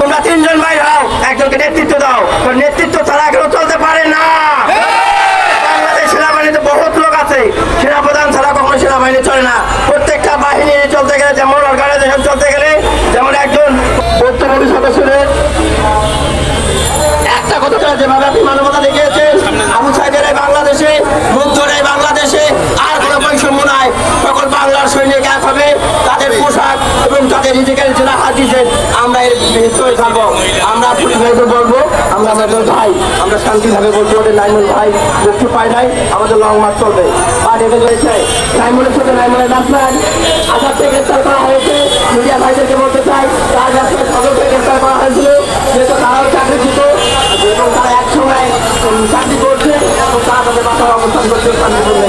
তোমরা তিনজন ভাই হও, একজনকে নেতৃত্ব দাও। নেতৃত্ব ছাড়া কেউ চলতে পারে না। বাংলাদেশ সেনাবাহিনীতে বহুত লোক আছে, সেনাপ্রধান ছাড়া কখনো সেনাবাহিনী চলে না। প্রত্যেকটা বাহিনী চলতে গেলে, যেমন অর্গানাইজেশন চলতে গেলে, যেমন একজন বর্তমানী সদস্যের একটা কথা, যেভাবে আপনি মানবতা দেখিয়েছেন আবু সাইদের এই বাংলাদেশে, মুগ্ধর এই বাংলাদেশে আর কোনো বৈষম্য নাই। সকল বাংলার সৈনিক এক হবে, তাদের পোশাক এবং তাদের নিজেকে যারা হাত দিয়েছেন, আমরা এর ভিতরে থাকবো। আমরা পুলিশ ভাইকে বলবো, আমরা আমাদের ভাই, আমরা শান্তিভাবে বলছি ওদের নাইমুল ভাই মুক্তি পায় নাই, আমাদের লং মার্চ চলবে। আর এটা রয়েছে নাইমুলের সাথে নাইমুলের রাস্তায় আসাদকে গ্রেফতার করা হয়েছে। মিডিয়া ভাইদেরকে বলতে চাই, তার রাস্তায় সদরকে গ্রেফতার করা হয়েছিল, যেহেতু তারাও চাকরি দিত এবং তারা এক সময় চাকরি করছে এবং তারা তাদের বাসায় অবস্থান করছে শান্তিপূর্ণ।